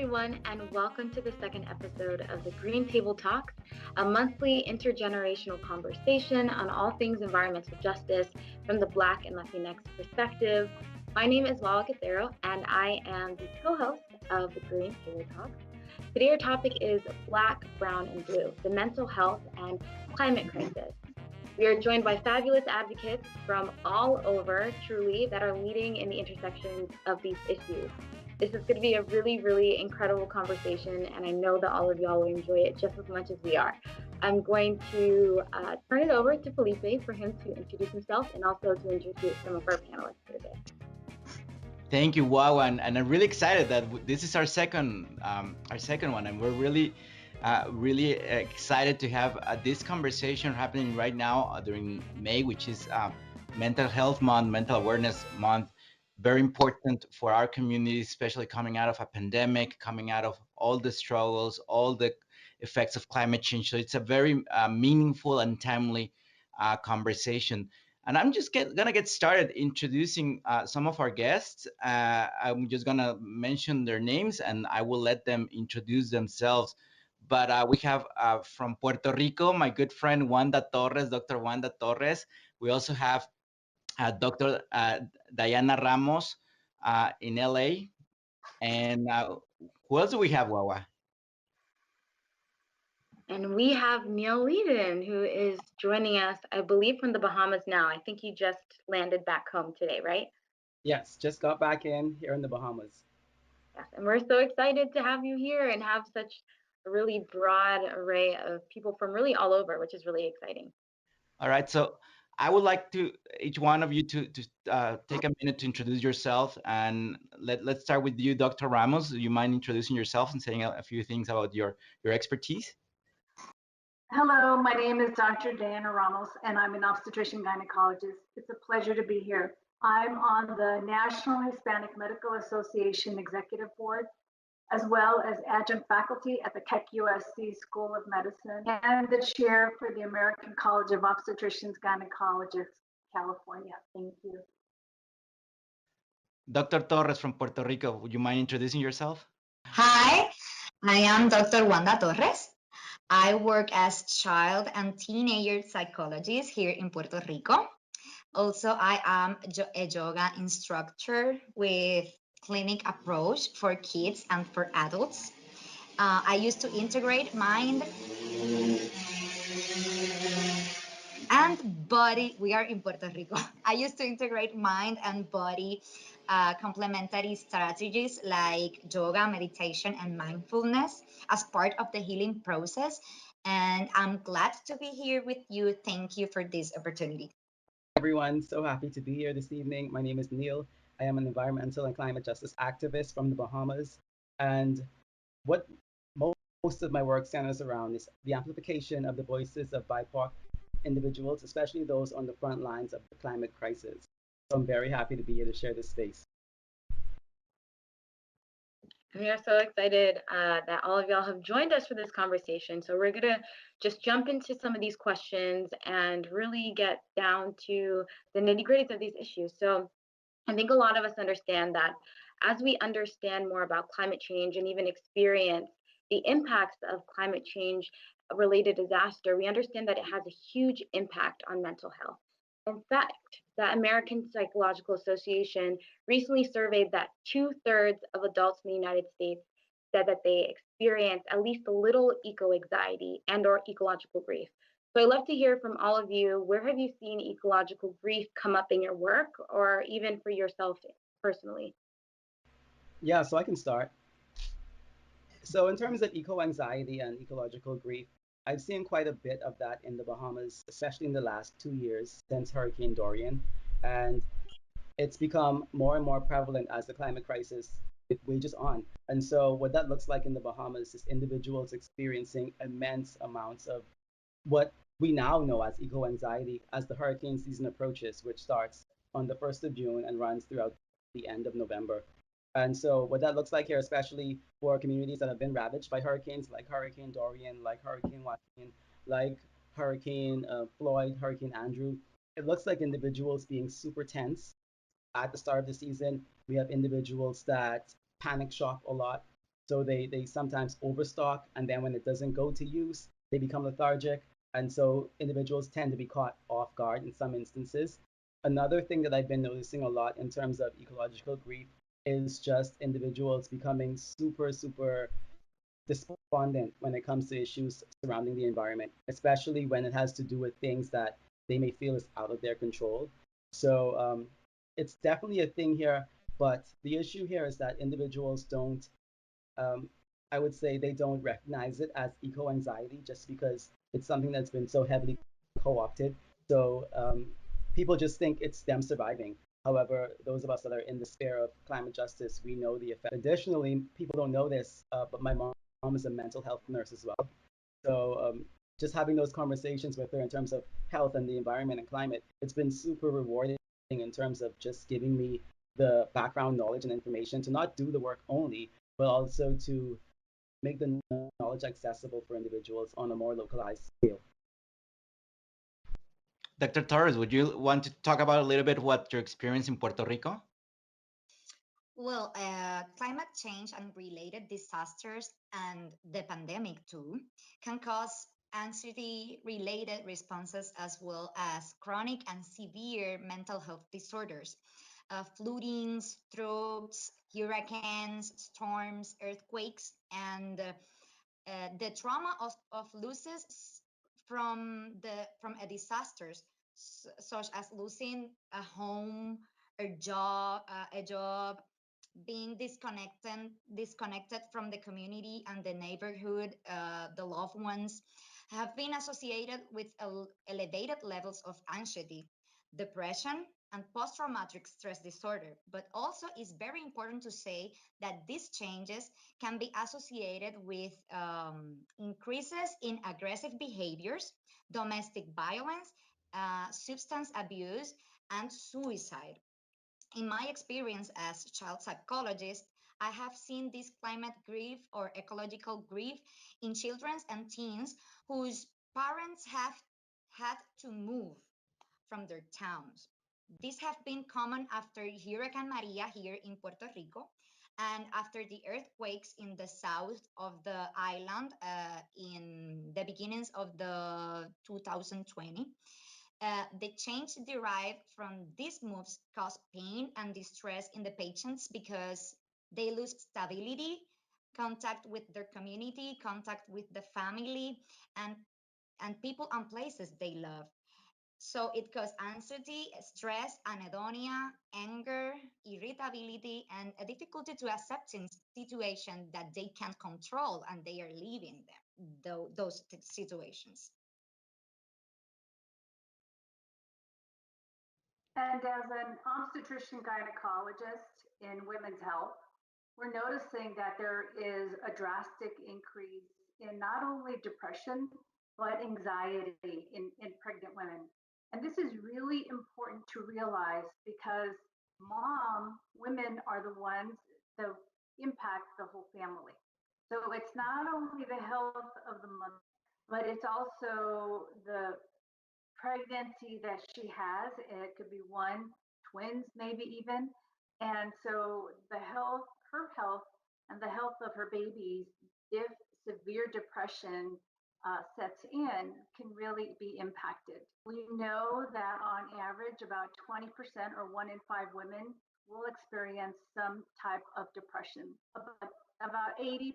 everyone, and welcome to the second episode of the Green Table Talks, a monthly intergenerational conversation on all things environmental justice from the Black and Latinx perspective. My name is WAWA, and I am the co-host of the Green Table Talks. Today our topic is Black, Brown, and Blue, the mental health and climate crisis. We are joined by fabulous advocates from all over, truly, that are leading in the intersections of these issues. This is going to be a really, really incredible conversation, and I know that all of y'all will enjoy it just as much as we are. I'm going to turn it over to Felipe for him to introduce himself and also to introduce some of our panelists for today. Thank you, WAWA, and I'm really excited that this is our second one, and we're really excited to have this conversation happening right now during May, which is Mental Health Month, Mental Awareness Month. Very important for our community, especially coming out of a pandemic, coming out of all the struggles, all the effects of climate change. So it's a very meaningful and timely conversation. And I'm just gonna get started introducing some of our guests. I'm just gonna mention their names and I will let them introduce themselves. But we have from Puerto Rico, my good friend Wanda Torres, Dr. Wanda Torres. We also have Dr. Diana Ramos in LA. And who else do we have, WAWA? And we have Neil Whedon, who is joining us, I believe, from the Bahamas now. I think he just landed back home today, right? Yes, just got back in here in the Bahamas. Yes, and we're so excited to have you here and have such a really broad array of people from really all over, which is really exciting. All right, so I would like to each one of you to take a minute to introduce yourself, and let's start with you, Dr. Ramos. Do you mind introducing yourself and saying a few things about your expertise? Hello, my name is Dr. Diana Ramos, and I'm an obstetrician gynecologist. It's a pleasure to be here. I'm on the National Hispanic Medical Association Executive Board, as well as adjunct faculty at the Keck USC School of Medicine, and the chair for the American College of Obstetricians Gynecologists, California. Thank you. Dr. Torres from Puerto Rico, would you mind introducing yourself? Hi, I am Dr. Wanda Torres. I work as child and teenager psychologist here in Puerto Rico. Also, I am a yoga instructor with clinic approach for kids and for adults. I used to integrate mind and body. We are in Puerto Rico. I used to integrate mind and body complementary strategies like yoga, meditation, and mindfulness as part of the healing process. And I'm glad to be here with you. Thank you for this opportunity. Everyone, so happy to be here this evening. My name is Neil. I am an environmental and climate justice activist from the Bahamas. And what most of my work centers around is the amplification of the voices of BIPOC individuals, especially those on the front lines of the climate crisis. So I'm very happy to be here to share this space. We are so excited that all of y'all have joined us for this conversation. So we're gonna just jump into some of these questions and really get down to the nitty-gritties of these issues. So I think a lot of us understand that as we understand more about climate change and even experience the impacts of climate change related disaster, we understand that it has a huge impact on mental health. In fact, the American Psychological Association recently surveyed that 2/3 of adults in the United States said that they experience at least a little eco-anxiety and or ecological grief. So I'd love to hear from all of you, where have you seen ecological grief come up in your work or even for yourself personally? Yeah, so I can start. So in terms of eco-anxiety and ecological grief, I've seen quite a bit of that in the Bahamas, especially in the last 2 years since Hurricane Dorian. And it's become more and more prevalent as the climate crisis wages on. And so what that looks like in the Bahamas is individuals experiencing immense amounts of what we now know as eco-anxiety as the hurricane season approaches, which starts on the 1st of June and runs throughout the end of November. And so what that looks like here, especially for communities that have been ravaged by hurricanes like Hurricane Dorian, like Hurricane Joaquin, like Hurricane Floyd, Hurricane Andrew, it looks like individuals being super tense at the start of the season. We have individuals that panic shop a lot. So they sometimes overstock, and then when it doesn't go to use, they become lethargic. And so individuals tend to be caught off guard in some instances. Another thing that I've been noticing a lot in terms of ecological grief is just individuals becoming super despondent when it comes to issues surrounding the environment, especially when it has to do with things that they may feel is out of their control. So it's definitely a thing here, but the issue here is that individuals don't, um, I would say, they don't recognize it as eco anxiety just because it's something that's been so heavily co opted. So people just think it's them surviving. However, those of us that are in the sphere of climate justice, we know the effect. Additionally, people don't know this, but my mom is a mental health nurse as well. So just having those conversations with her in terms of health and the environment and climate, it's been super rewarding in terms of just giving me the background knowledge and information to not do the work only, but also to make the knowledge accessible for individuals on a more localized scale. Dr. Torres, would you want to talk about a little bit what your experience in Puerto Rico? Well, climate change and related disasters and the pandemic too can cause anxiety related responses as well as chronic and severe mental health disorders. Flooding, strokes, hurricanes, storms, earthquakes, and the trauma of losses from a disasters such as losing a home, a job, being disconnected from the community and the neighborhood, the loved ones, have been associated with elevated levels of anxiety, depression, and post-traumatic stress disorder. But also, it's very important to say that these changes can be associated with increases in aggressive behaviors, domestic violence, substance abuse, and suicide. In my experience as child psychologist, I have seen this climate grief or ecological grief in children and teens whose parents have had to move from their towns. These have been common after Hurricane Maria here in Puerto Rico and after the earthquakes in the south of the island in the beginnings of the 2020. The change derived from these moves cause pain and distress in the patients because they lose stability, contact with their community, contact with the family, and people and places they love. So it causes anxiety, stress, anhedonia, anger, irritability, and a difficulty to accepting situations that they can't control and they are living them, those situations. And as an obstetrician gynecologist in women's health, we're noticing that there is a drastic increase in not only depression, but anxiety in pregnant women. And this is really important to realize because women are the ones that impact the whole family. So it's not only the health of the mother, but it's also the pregnancy that she has. It could be one, twins, maybe even. And so her health, and the health of her babies, if severe depression sets in, can really be impacted. We know that on average, about 20% or one in five women will experience some type of depression. About 80%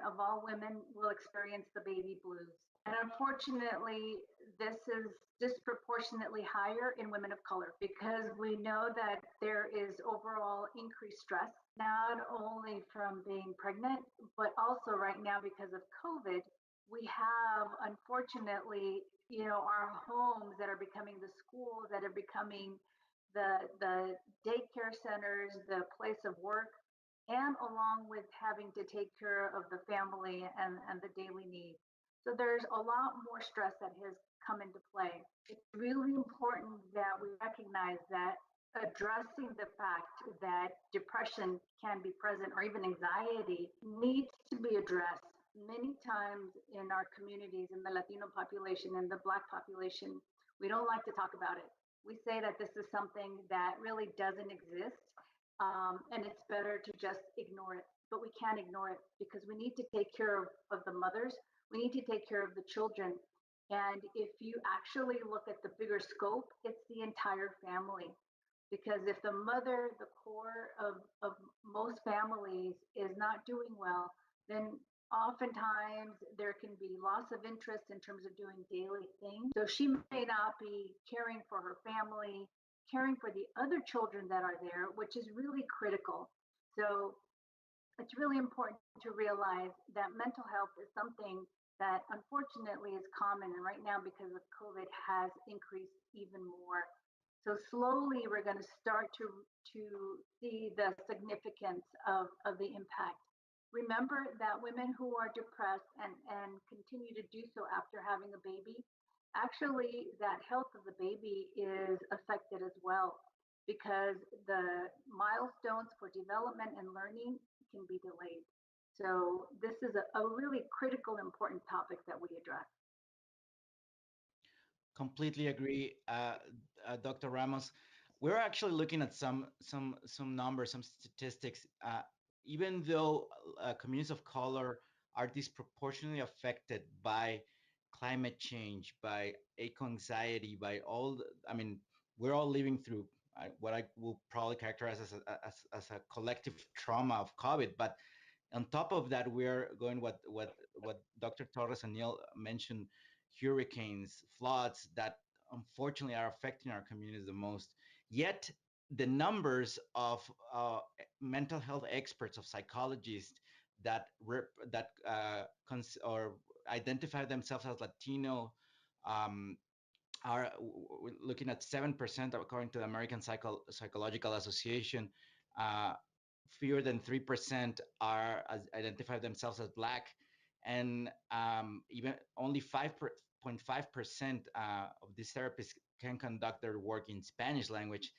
of all women will experience the baby blues. And unfortunately, this is disproportionately higher in women of color because we know that there is overall increased stress, not only from being pregnant, but also right now because of COVID. We have, unfortunately, our homes that are becoming the schools, that are becoming the daycare centers, the place of work, and along with having to take care of the family and the daily needs. So there's a lot more stress that has come into play. It's really important that we recognize that addressing the fact that depression can be present or even anxiety needs to be addressed. Many times in our communities, in the Latino population and the Black population, we don't like to talk about it. We say that this is something that really doesn't exist, and it's better to just ignore it. but we can't ignore it because we need to take care of the mothers. We need to take care of the children. And if you actually look at the bigger scope, it's the entire family. Because if the mother, the core of most families, is not doing well, then oftentimes there can be loss of interest in terms of doing daily things. So she may not be caring for her family, caring for the other children that are there, which is really critical. So it's really important to realize that mental health is something that unfortunately is common, and right now because of COVID has increased even more. So slowly we're going to start to see the significance of the impact. Remember that women who are depressed and continue to do so after having a baby, actually that health of the baby is affected as well because the milestones for development and learning can be delayed. So this is a really critical, important topic that we address. Completely agree, Dr. Ramos. We're actually looking at some numbers, some statistics. Even though communities of color are disproportionately affected by climate change, by eco-anxiety, by all, I mean, we're all living through what I will probably characterize as a collective trauma of COVID. But on top of that, we're going what Dr. Torres and Neil mentioned, hurricanes, floods that unfortunately are affecting our communities the most. Yet the numbers of mental health experts, of psychologists that or identify themselves as Latino, are looking at 7% according to the American Psychological Association. Fewer than 3% are identify themselves as Black, and even only 5.5% of these therapists can conduct their work in Spanish language,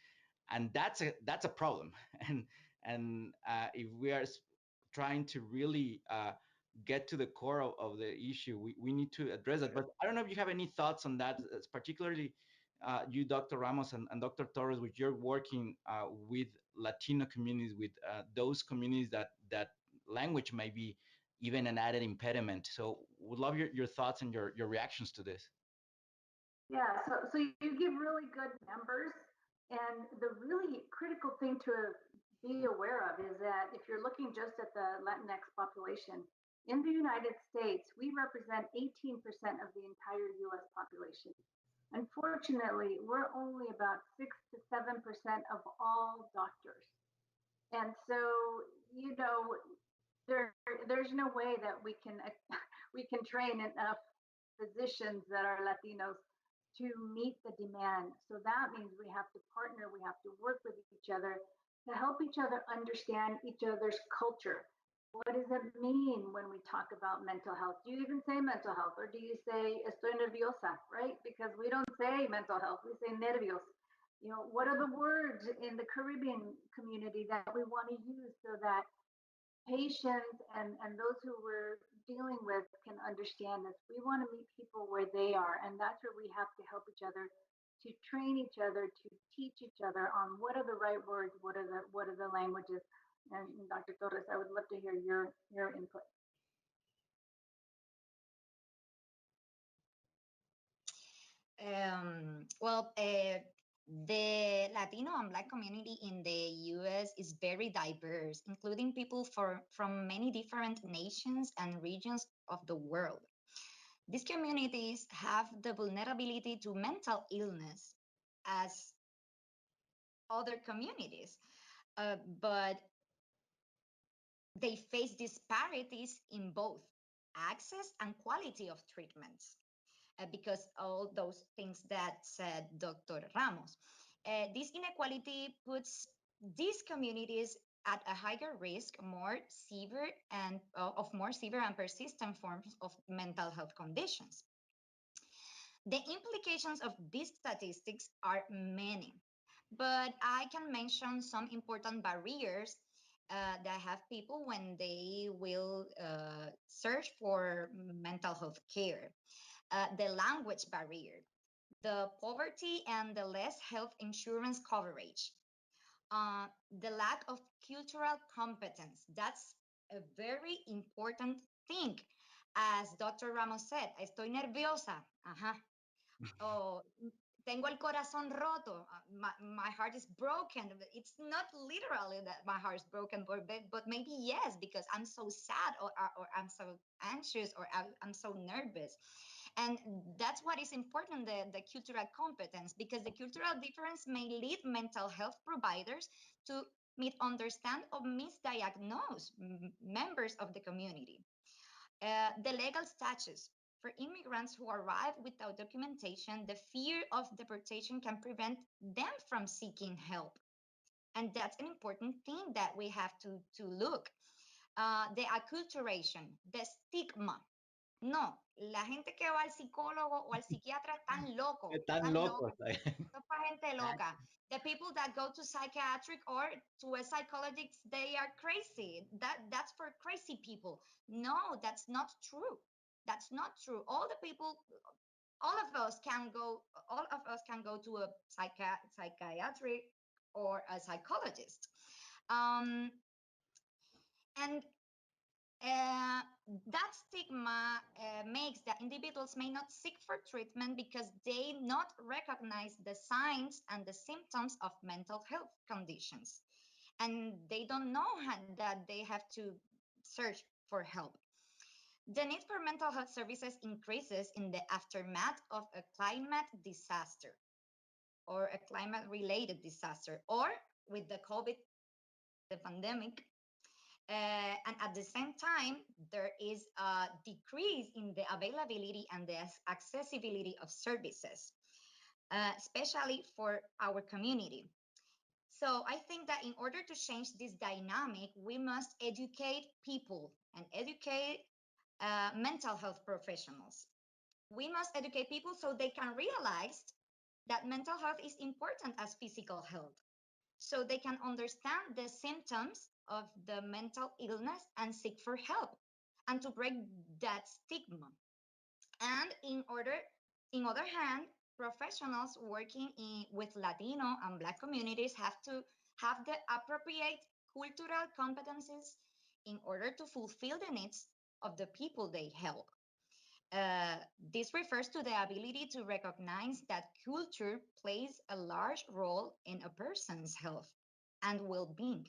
and that's a problem. And if we are trying to really get to the core of the issue, we need to address it. But I don't know if you have any thoughts on that, particularly you, Dr. Ramos, and Dr. Torres, which you're working with Latino communities, with those communities that language may be even an added impediment. So would love your thoughts and your reactions to this. Yeah, so you give really good numbers. And the really critical thing to be aware of is that if you're looking just at the Latinx population, in the United States, we represent 18% of the entire US population. Unfortunately, we're only about 6 to 7% of all doctors. And so, you know, there's no way that we can we can train enough physicians that are Latinos to meet the demand. So that means we have to partner, we have to work with each other to help each other understand each other's culture. What does it mean when we talk about mental health? Do you even say mental health, or do you say estoy nerviosa, right? Because we don't say mental health, we say nervios. You know, what are the words in the Caribbean community that we want to use so that patients and those who we're dealing with can understand this? We want to meet people where they are, and that's where we have to help each other, to train each other, to teach each other on what are the right words, what are the languages. And Dr. Torres, I would love to hear your input. Well, the Latino and Black community in the US is very diverse, including people from many different nations and regions of the world. These communities have the vulnerability to mental illness as other communities, but they face disparities in both access and quality of treatments. Because all those things that said Dr. Ramos. This inequality puts these communities at a higher risk, more severe and of more severe and persistent forms of mental health conditions. The implications of these statistics are many, but I can mention some important barriers that have people when they will search for mental health care. The language barrier, the poverty and the less health insurance coverage, the lack of cultural competence. That's a very important thing. As Dr. Ramos said, estoy nerviosa. Ajá. Oh, tengo el corazón roto. My heart is broken. It's not literally that my heart is broken, but maybe yes, because I'm so sad or I'm so anxious or I'm so nervous. And that's what is important, the cultural competence, because the cultural difference may lead mental health providers to misunderstand or misdiagnose members of the community. The legal status. For immigrants who arrive without documentation, the fear of deportation can prevent them from seeking help. And that's an important thing that we have to look. The acculturation, the stigma. No, la gente que va al psicólogo o al psiquiatra están locos, Están están locos. locos. Esto es para gente loca. The people that go to psychiatric or to a psychologist, they are crazy. That's for crazy people. No, that's not true. That's not true. All of us can go to a psychiatric or a psychologist. And that stigma makes that individuals may not seek for treatment because they not recognize the signs and the symptoms of mental health conditions, and they don't know that they have to search for help. The need for mental health services increases in the aftermath of a climate disaster or a climate-related disaster, or with the COVID, the pandemic. And at the same time, there is a decrease in the availability and the accessibility of services, especially for our community. So I think that in order to change this dynamic, we must educate people and educate mental health professionals. We must educate people so they can realize that mental health is important as physical health, so they can understand the symptoms of the mental illness and seek for help, and to break that stigma. And in other hand, professionals working with Latino and Black communities have to have the appropriate cultural competencies in order to fulfill the needs of the people they help. This refers to the ability to recognize that culture plays a large role in a person's health and well-being,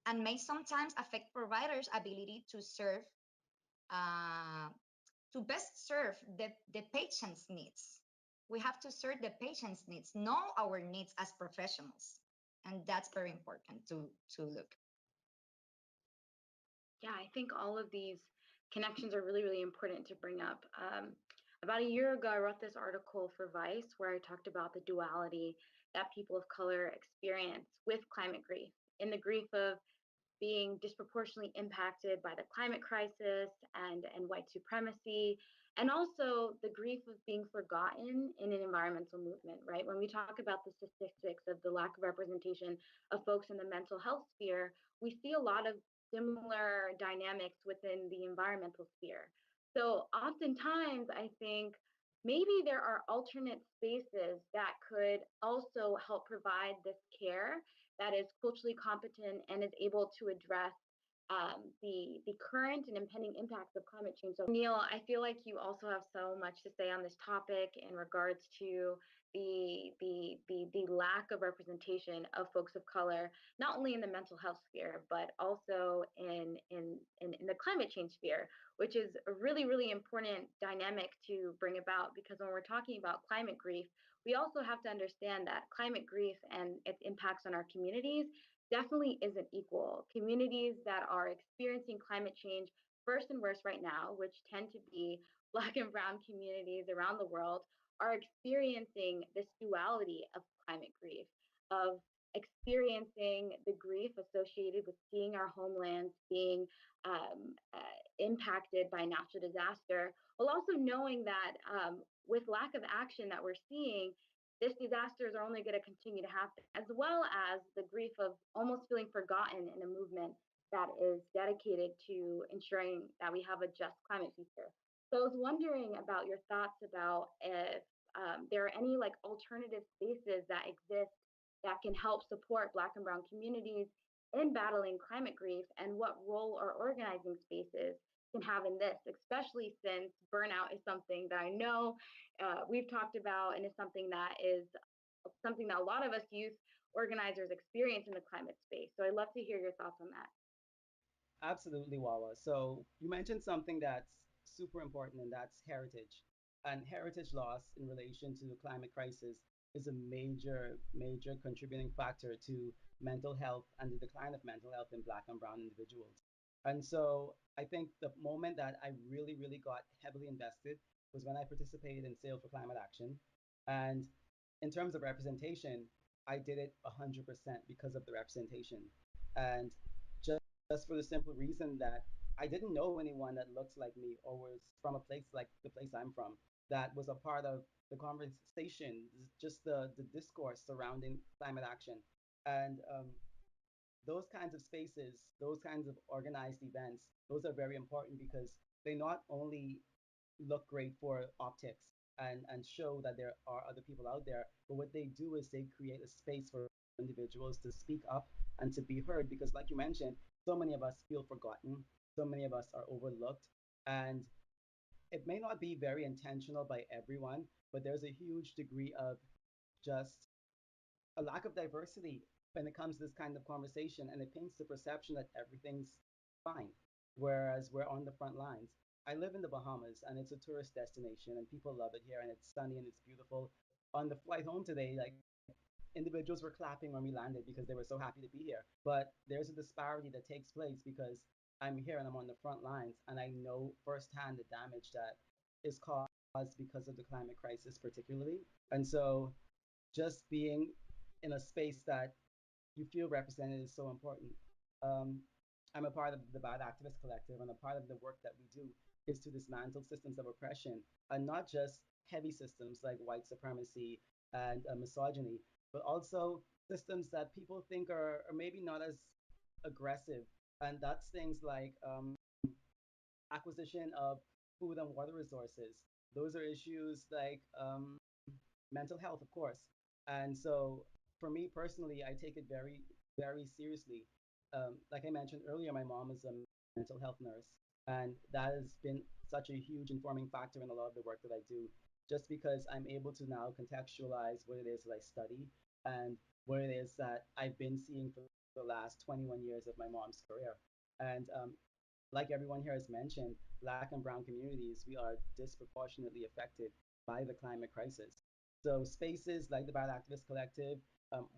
and may sometimes affect providers' ability to serve, to best serve the patient's needs. We have to serve the patient's needs, know our needs as professionals, and that's very important to look. Yeah, I think all of these connections are really, really important to bring up. About a year ago, I wrote this article for Vice where I talked about the duality that people of color experience with climate grief, in the grief of being disproportionately impacted by the climate crisis and white supremacy, and also the grief of being forgotten in an environmental movement, right? When we talk about the statistics of the lack of representation of folks in the mental health sphere, we see a lot of similar dynamics within the environmental sphere. So oftentimes, I think maybe there are alternate spaces that could also help provide this care that is culturally competent and is able to address the current and impending impacts of climate change. So Neil, I feel like you also have so much to say on this topic in regards to the lack of representation of folks of color, not only in the mental health sphere, but also in the climate change sphere, which is a really, really important dynamic to bring about, because when we're talking about climate grief, we also have to understand that climate grief and its impacts on our communities definitely isn't equal. Communities that are experiencing climate change first and worst right now, which tend to be Black and Brown communities around the world, are experiencing this duality of climate grief, of experiencing the grief associated with seeing our homelands being impacted by natural disaster, while also knowing that with lack of action that we're seeing, these disasters are only going to continue to happen, as well as the grief of almost feeling forgotten in a movement that is dedicated to ensuring that we have a just climate future. So I was wondering about your thoughts about if there are any like alternative spaces that exist that can help support Black and Brown communities in battling climate grief and what role our organizing spaces can have in this, especially since burnout is something that I know we've talked about and is something that a lot of us youth organizers experience in the climate space. So I'd love to hear your thoughts on that. Absolutely, Wawa. So you mentioned something that's super important, and that's heritage. And heritage loss in relation to the climate crisis is a major, major contributing factor to mental health and the decline of mental health in Black and Brown individuals. And so I think the moment that I really, really got heavily invested was when I participated in Sail for Climate Action. And in terms of representation, I did it 100% because of the representation. And just for the simple reason that I didn't know anyone that looks like me or was from a place like the place I'm from that was a part of the conversation, just the discourse surrounding climate action. And those kinds of spaces, those kinds of organized events, those are very important because they not only look great for optics and show that there are other people out there, but what they do is they create a space for individuals to speak up and to be heard because, like you mentioned, so many of us feel forgotten, so many of us are overlooked, and it may not be very intentional by everyone, but there's a huge degree of just a lack of diversity when it comes to this kind of conversation, and it paints the perception that everything's fine, whereas we're on the front lines. I live in the Bahamas, and it's a tourist destination, and people love it here, and it's sunny and it's beautiful. On the flight home today, like individuals were clapping when we landed because they were so happy to be here. But there's a disparity that takes place because I'm here and I'm on the front lines, and I know firsthand the damage that is caused because of the climate crisis, particularly. And so just being in a space that you feel represented is so important. Um, I'm a part of the Bad Activist Collective, and a part of the work that we do is to dismantle systems of oppression, and not just heavy systems like white supremacy and misogyny, but also systems that people think are maybe not as aggressive. And that's things like acquisition of food and water resources. Those are issues like mental health, of course. And so for me personally, I take it very, very seriously. Like I mentioned earlier, my mom is a mental health nurse, and that has been such a huge informing factor in a lot of the work that I do, just because I'm able to now contextualize what it is that I study and what it is that I've been seeing for the last 21 years of my mom's career. And like everyone here has mentioned, Black and Brown communities, we are disproportionately affected by the climate crisis. So spaces like the Bad Activist Collective,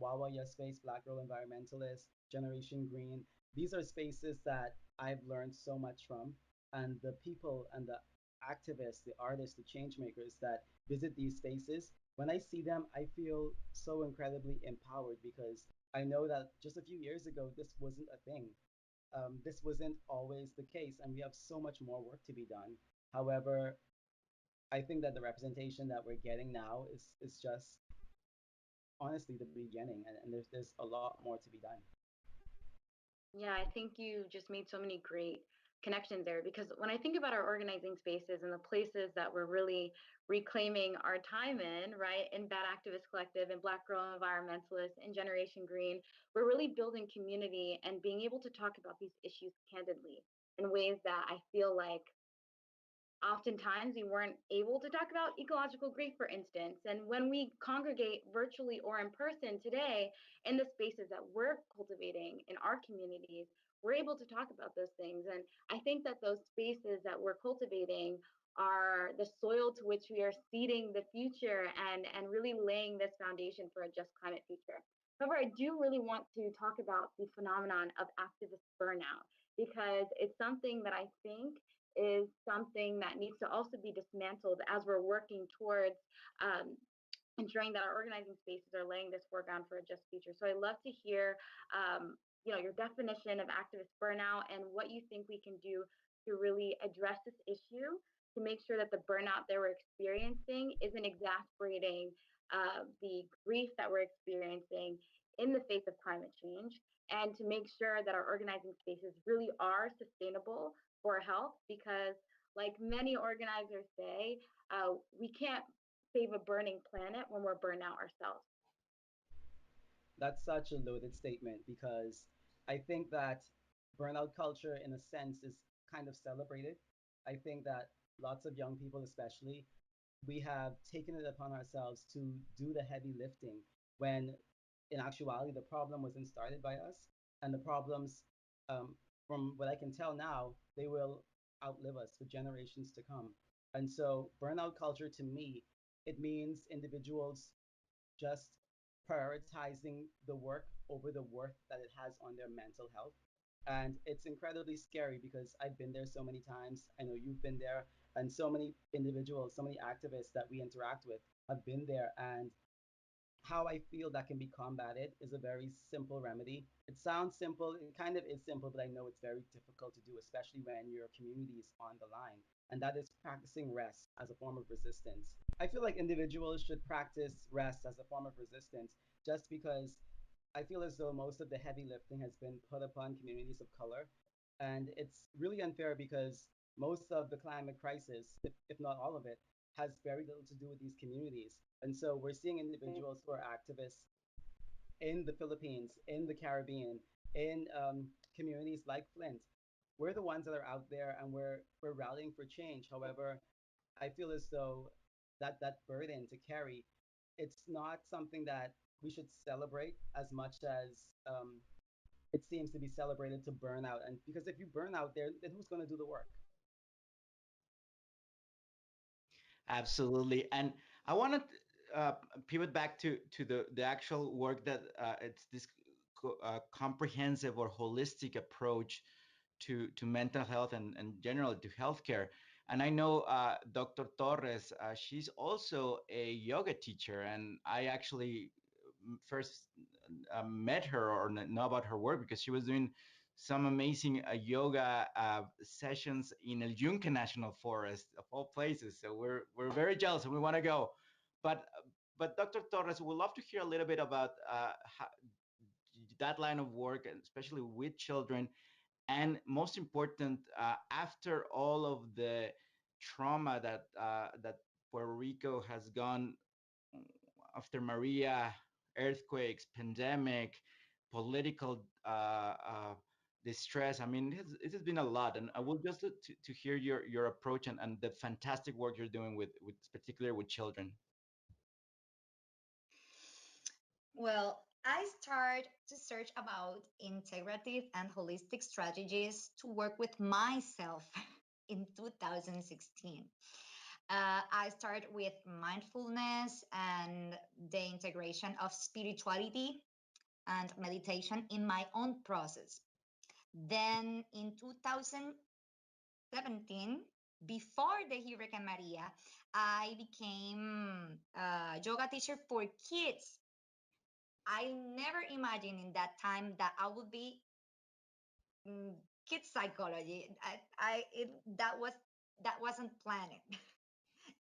WAWA Yes Space, Black Girl Environmentalist, Generation Green, these are spaces that I've learned so much from. And the people and the activists, the artists, the change makers that visit these spaces, when I see them, I feel so incredibly empowered because I know that just a few years ago, this wasn't a thing. This wasn't always the case, and we have so much more work to be done. However, I think that the representation that we're getting now is just honestly the beginning, and there's a lot more to be done. Yeah, I think you just made so many great connections there because when I think about our organizing spaces and the places that we're really reclaiming our time in, right, in Bad Activist Collective and Black Girl Environmentalist and Generation Green, we're really building community and being able to talk about these issues candidly in ways that I feel like oftentimes we weren't able to talk about ecological grief, for instance. And when we congregate virtually or in person today in the spaces that we're cultivating in our communities, we're able to talk about those things. And I think that those spaces that we're cultivating are the soil to which we are seeding the future and really laying this foundation for a just climate future. However, I do really want to talk about the phenomenon of activist burnout because it's something that I think is something that needs to also be dismantled as we're working towards um, ensuring that our organizing spaces are laying this work on for a just future. So I'd love to hear, your definition of activist burnout and what you think we can do to really address this issue to make sure that the burnout that we're experiencing isn't exasperating the grief that we're experiencing in the face of climate change, and to make sure that our organizing spaces really are sustainable for health, because like many organizers say, we can't save a burning planet when we're burned out ourselves. That's such a loaded statement because I think that burnout culture, in a sense, is kind of celebrated. I think that lots of young people, especially, we have taken it upon ourselves to do the heavy lifting when in actuality the problem wasn't started by us, and the problems, from what I can tell now, they will outlive us for generations to come. And so burnout culture to me, it means individuals just prioritizing the work over the worth that it has on their mental health. And it's incredibly scary because I've been there so many times. I know you've been there, and so many individuals, so many activists that we interact with have been there. And how I feel that can be combated is a very simple remedy. It sounds simple, it kind of is simple, but I know it's very difficult to do, especially when your community is on the line. And that is practicing rest as a form of resistance. I feel like individuals should practice rest as a form of resistance just because I feel as though most of the heavy lifting has been put upon communities of color. And it's really unfair because most of the climate crisis, if not all of it, has very little to do with these communities. And so we're seeing individuals who are activists in the Philippines, in the Caribbean, in communities like Flint. We're the ones that are out there and we're rallying for change. However, I feel as though that burden to carry, it's not something that we should celebrate as much as it seems to be celebrated to burn out. And because if you burn out there, then who's going to do the work? Absolutely. And I want to pivot back to the actual work that it's this comprehensive or holistic approach to mental health and generally to healthcare. And I know Dr. Torres, she's also a yoga teacher, and I actually first met her or know about her work because she was doing some amazing yoga sessions in El Yunque National Forest of all places. So we're very jealous and we want to go. But Dr. Torres, we'd love to hear a little bit about that line of work, and especially with children. And most important, after all of the trauma that Puerto Rico has gone after Maria, earthquakes, pandemic, political distress. I mean, it has been a lot, and I would just to hear your approach and the fantastic work you're doing with particularly with children. Well, I started to search about integrative and holistic strategies to work with myself in 2016. I started with mindfulness and the integration of spirituality and meditation in my own process. Then in 2017, before the Hurricane Maria, I became a yoga teacher for kids. I never imagined in that time that I would be kids psychology. That wasn't planned.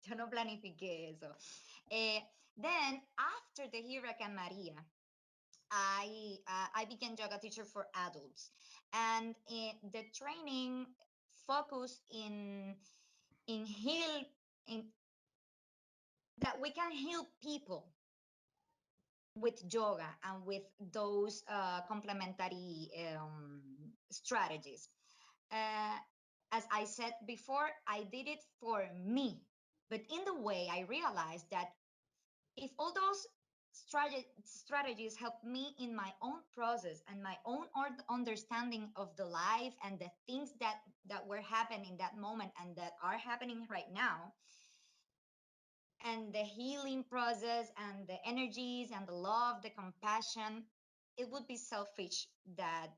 Yo no planifiqué eso. Then after the Hurricane Maria, I became yoga teacher for adults, and the training focused in heal in that we can heal people with yoga and with those complementary strategies. Uh, as I said before, I did it for me, but in the way I realized that if all those strategies help me in my own process and my own understanding of the life and the things that were happening in that moment and that are happening right now, and the healing process and the energies and the love, the compassion, it would be selfish that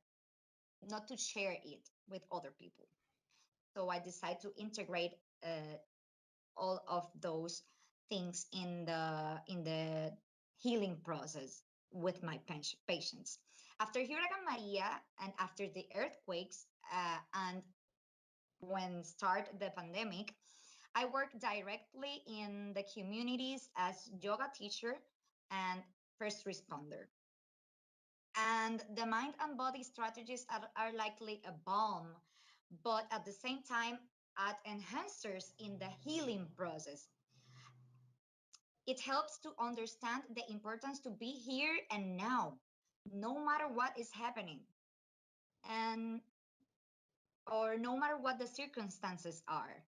not to share it with other people. So I decided to integrate all of those things in the healing process with my patients. After Hurricane Maria and after the earthquakes and when start the pandemic, I work directly in the communities as yoga teacher and first responder. And the mind and body strategies are likely a balm, but at the same time, add enhancers in the healing process. It helps to understand the importance to be here and now, no matter what is happening. and or no matter what the circumstances are.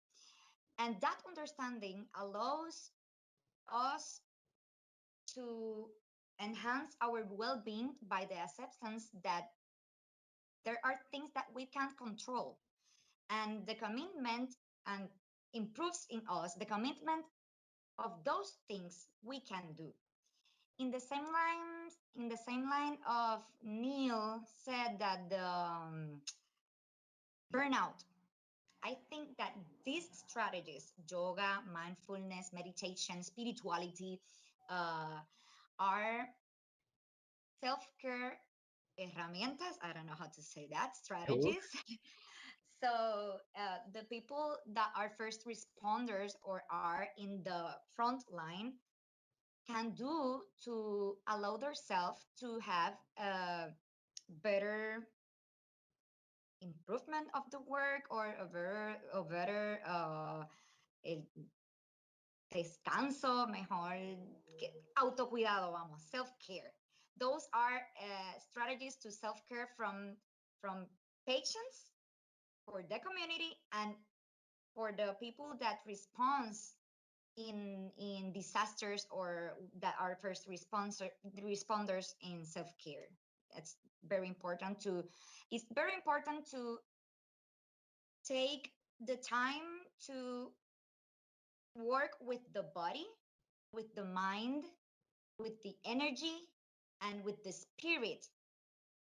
And that understanding allows us to enhance our well-being by the acceptance that there are things that we can't control, and the commitment and improves in us the commitment of those things we can do. In the same line of Neil said that the burnout, I think that these strategies, yoga, mindfulness, meditation, spirituality, are self-care herramientas. I don't know how to say that, strategies. So the people that are first responders or are in the front line can do to allow themselves to have a better improvement of the work or a better descanso, mejor autocuidado, vamos, self-care. Those are strategies to self-care from patients, for the community, and for the people that responds in disasters or that are first responders in self-care. It's very important to take the time to work with the body, with the mind, with the energy, and with the spirit,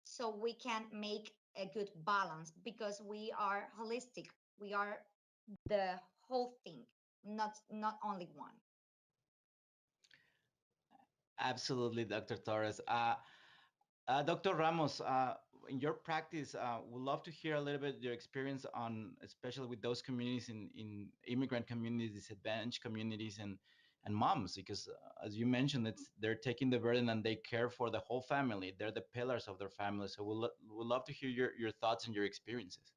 so we can make a good balance, because we are holistic. We are the whole thing, not only one. Absolutely, Dr. Torres. Dr. Ramos, in your practice, would love to hear a little bit your experience on, especially with those communities in immigrant communities, disadvantaged communities, and moms, because as you mentioned, they're taking the burden and they care for the whole family. They're the pillars of their family. So we'll love to hear your thoughts and your experiences.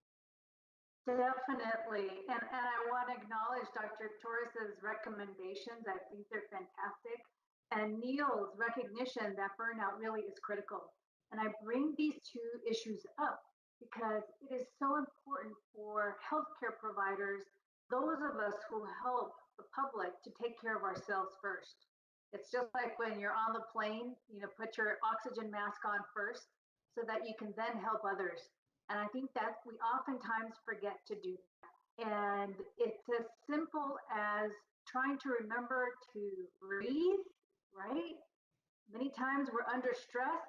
Definitely. And I want to acknowledge Dr. Torres's recommendations. I think they're fantastic. And Neil's recognition that burnout really is critical. And I bring these two issues up because it is so important for healthcare providers, those of us who help the public, to take care of ourselves first. It's just like when you're on the plane, put your oxygen mask on first so that you can then help others. And I think that we oftentimes forget to do that. And it's as simple as trying to remember to breathe, right? Many times we're under stress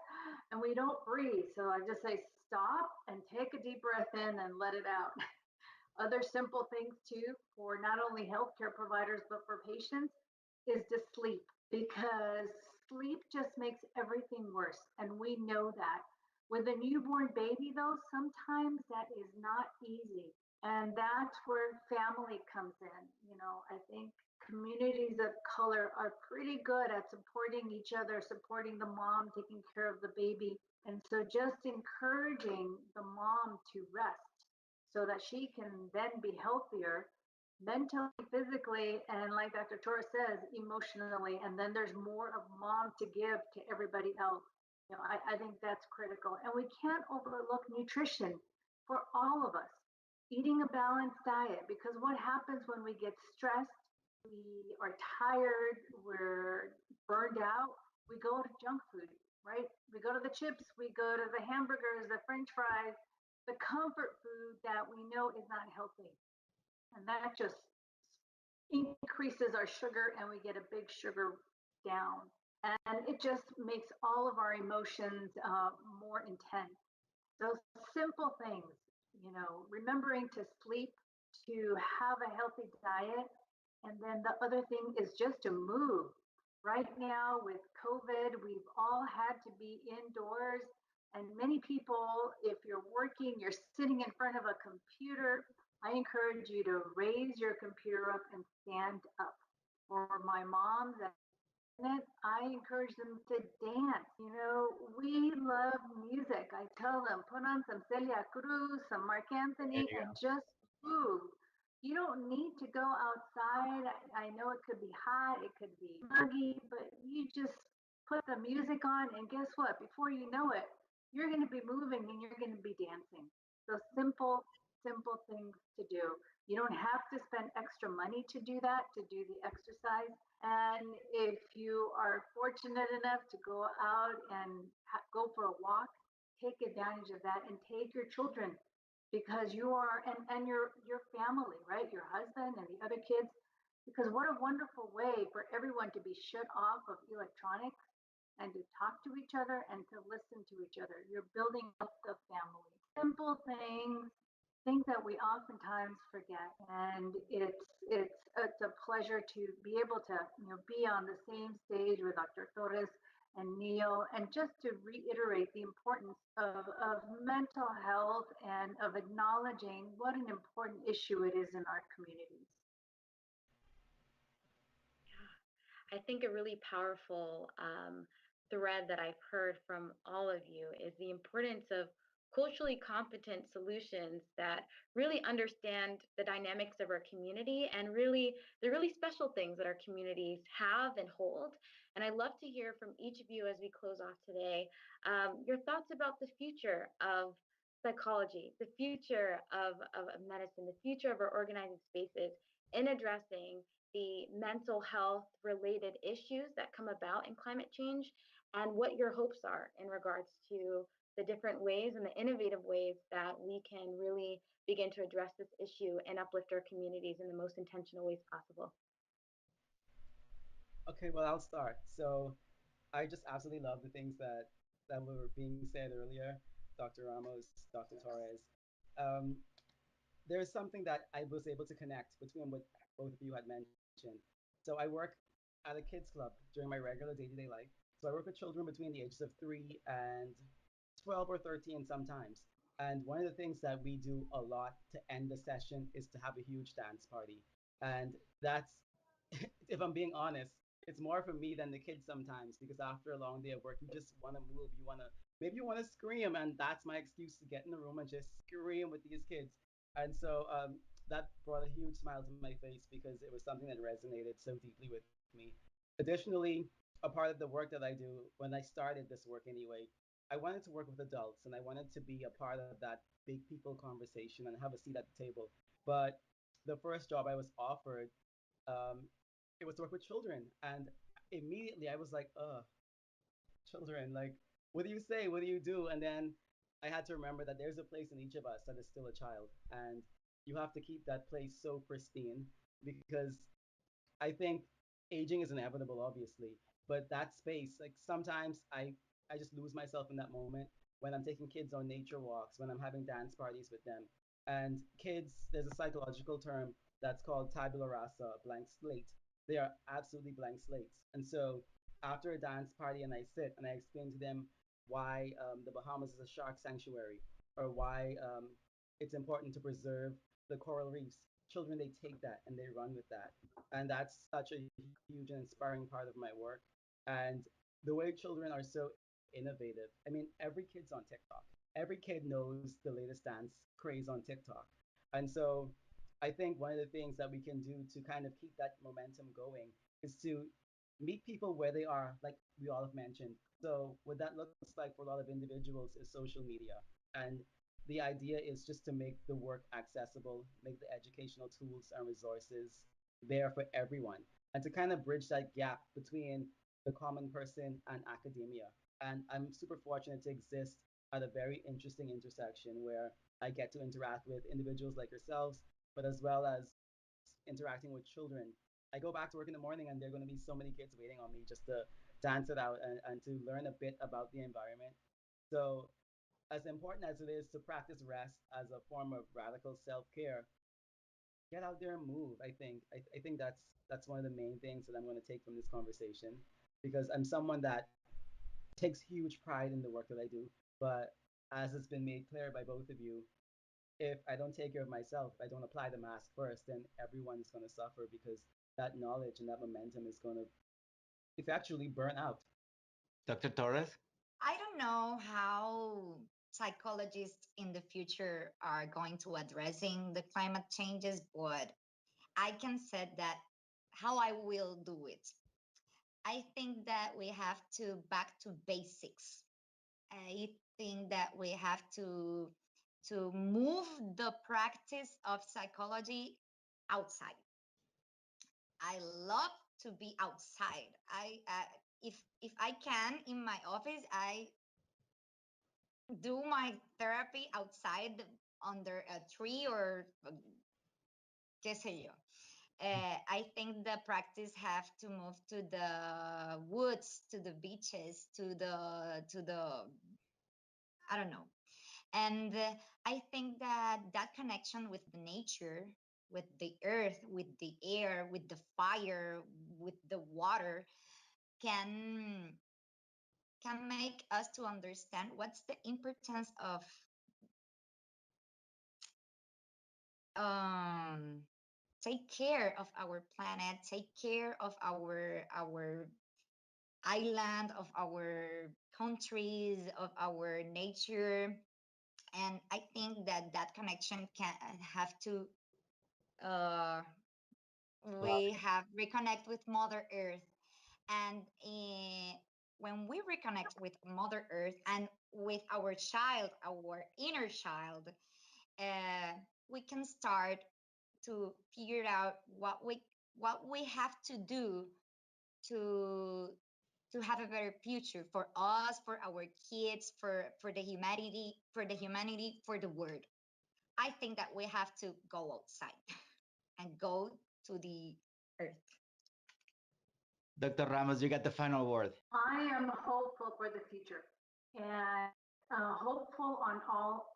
and we don't breathe. So I just say stop and take a deep breath in and let it out. Other simple things too, for not only healthcare providers, but for patients, is to sleep, because sleep just makes everything worse. And we know that. With a newborn baby, though, sometimes that is not easy. And that's where family comes in. I think communities of color are pretty good at supporting each other, supporting the mom, taking care of the baby. And so just encouraging the mom to rest so that she can then be healthier mentally, physically, and like Dr. Torres says, emotionally. And then there's more of mom to give to everybody else. I think that's critical. And we can't overlook nutrition for all of us. Eating a balanced diet, because what happens when we get stressed, we are tired, we're burned out, we go to junk food, right? We go to the chips, we go to the hamburgers, the french fries, the comfort food that we know is not healthy. And that just increases our sugar and we get a big sugar down. And it just makes all of our emotions more intense. Those simple things, remembering to sleep, to have a healthy diet. And then the other thing is just to move. Right now with COVID, we've all had to be indoors. And many people, if you're working, you're sitting in front of a computer. I encourage you to raise your computer up and stand up. For my moms, I encourage them to dance. We love music. I tell them, put on some Celia Cruz, some Mark Anthony, and just move. You don't need to go outside. I know it could be hot, it could be muggy, but you just put the music on, and guess what? Before you know it, you're going to be moving and you're going to be dancing. So simple, simple things to do. You don't have to spend extra money to do that, to do the exercise. And if you are fortunate enough to go out and go for a walk, take advantage of that and take your children because you are and your family, right? Your husband and the other kids. Because what a wonderful way for everyone to be shut off of electronics and to talk to each other and to listen to each other. You're building up the family. Simple things that we oftentimes forget. And it's a pleasure to be able to be on the same stage with Dr. Torres and Neil, and just to reiterate the importance of mental health and of acknowledging what an important issue it is in our communities. I think a really powerful thread that I've heard from all of you is the importance of culturally competent solutions that really understand the dynamics of our community and really the really special things that our communities have and hold. And I love to hear from each of you as we close off today, your thoughts about the future of psychology, the future of medicine, the future of our organizing spaces in addressing the mental health related issues that come about in climate change, and what your hopes are in regards to the different ways and the innovative ways that we can really begin to address this issue and uplift our communities in the most intentional ways possible. Okay, well, I'll start. So I just absolutely love the things that were being said earlier, Dr. Ramos, Dr. Torres. Um, there's something that I was able to connect between what both of you had mentioned. So I work at a kids club during my regular day-to-day life. So I work with children between the ages of 3 and 12 or 13 sometimes. And one of the things that we do a lot to end the session is to have a huge dance party. And that's, if I'm being honest, it's more for me than the kids sometimes because after a long day of work, you just want to move. Maybe you want to scream. And that's my excuse to get in the room and just scream with these kids. And so that brought a huge smile to my face because it was something that resonated so deeply with me. Additionally, a part of the work that I do, when I started this work anyway, I wanted to work with adults and I wanted to be a part of that big people conversation and have a seat at the table. But the first job I was offered, um, it was to work with children. And immediately I was like, children, like, what do you say? What do you do? And then I had to remember that there's a place in each of us that is still a child. And you have to keep that place so pristine because I think aging is inevitable, obviously, but that space, like sometimes I just lose myself in that moment when I'm taking kids on nature walks, when I'm having dance parties with them. And kids, there's a psychological term that's called tabula rasa, blank slate. They are absolutely blank slates. And so after a dance party and I sit and I explain to them why the Bahamas is a shark sanctuary or why it's important to preserve the coral reefs, children, they take that and they run with that. And that's such a huge and inspiring part of my work. And the way children are so innovative. I mean, every kid's on TikTok. Every kid knows the latest dance craze on TikTok. And so I think one of the things that we can do to kind of keep that momentum going is to meet people where they are, like we all have mentioned. So what that looks like for a lot of individuals is social media. And the idea is just to make the work accessible, make the educational tools and resources there for everyone, and to kind of bridge that gap between the common person and academia. And I'm super fortunate to exist at a very interesting intersection where I get to interact with individuals like yourselves, but as well as interacting with children. I go back to work in the morning and there are going to be so many kids waiting on me just to dance it out and to learn a bit about the environment. So as important as it is to practice rest as a form of radical self-care, get out there and move. I think that's one of the main things that I'm going to take from this conversation because I'm someone that takes huge pride in the work that I do. But as it's been made clear by both of you, if I don't take care of myself, if I don't apply the mask first, then everyone's going to suffer because that knowledge and that momentum is going to effectually burn out. Dr. Torres? I don't know how psychologists in the future are going to addressing the climate changes, but I can say that how I will do it. I think that we have to back to basics. think that we have to move the practice of psychology outside. I love to be outside. If I can in my office, I do my therapy outside under a tree or qué sé yo. I think the practice have to move to the woods, to the beaches, to the I don't know. And I think that that connection with the nature, with the earth, with the air, with the fire, with the water can make us to understand what's the importance of take care of our planet, take care of our island, of our countries, of our nature. And I think that that connection can have to we have reconnect with Mother Earth. And when we reconnect with Mother Earth and with our child, our inner child, we can start to figure out what we have to do to have a better future for us, for our kids, for the humanity, for the world. I think that we have to go outside and go to the earth. Dr. Ramos, you got the final word. I am hopeful for the future and hopeful on all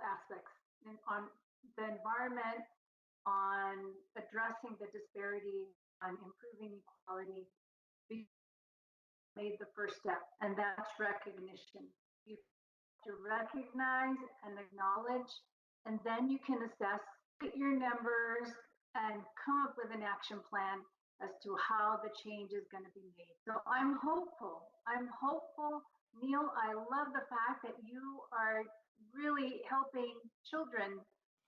aspects, and on the environment, on addressing the disparity, on improving equality. We made the first step, and that's recognition. You have to recognize and acknowledge, and then you can assess, get your numbers, and come up with an action plan as to how the change is going to be made. So I'm hopeful. I'm hopeful. Neil, I love the fact that you are really helping children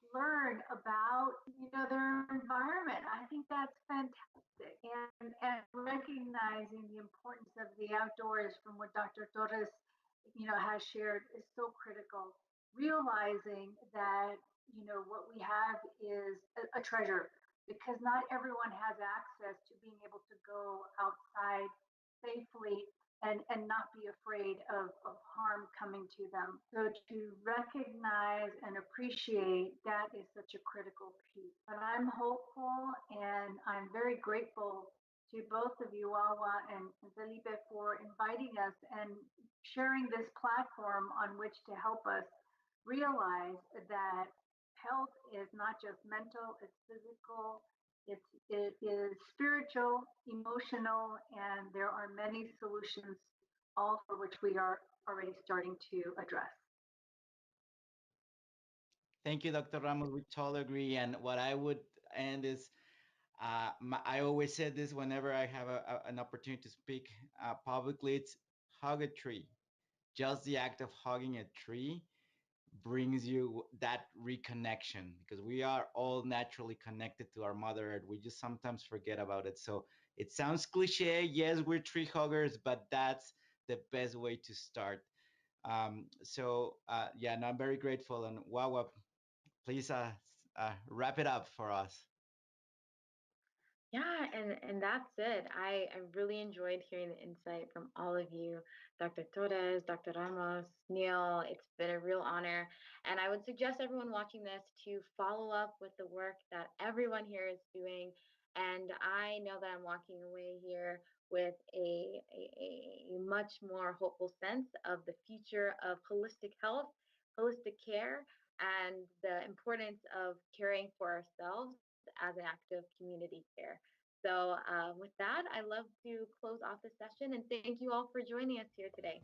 learn about their environment. I think that's fantastic, and recognizing the importance of the outdoors from what Dr. Torres has shared is so critical. Realizing that what we have is a treasure, because not everyone has access to being able to go outside safely and not be afraid of harm coming to them. So to recognize and appreciate that is such a critical piece. But I'm hopeful, and I'm very grateful to both of you, WAWA and Felipe, for inviting us and sharing this platform on which to help us realize that health is not just mental, it's physical, it is spiritual, emotional, and there are many solutions, all for which we are already starting to address. Thank you, Dr. Ramos. We totally agree. And what I would end is, I always said this whenever I have an opportunity to speak publicly, it's hug a tree. Just the act of hugging a tree brings you that reconnection, because we are all naturally connected to our Mother Earth. We just sometimes forget about it. So it sounds cliche. Yes, we're tree huggers, but that's the best way to start. Yeah, no, I'm very grateful. And WAWA, please wrap it up for us. Yeah, and that's it. I really enjoyed hearing the insight from all of you, Dr. Torres, Dr. Ramos, Neil. It's been a real honor. And I would suggest everyone watching this to follow up with the work that everyone here is doing. And I know that I'm walking away here with a much more hopeful sense of the future of holistic health, holistic care, and the importance of caring for ourselves as an act of community care. So with that, I love to close off the session, and thank you all for joining us here today.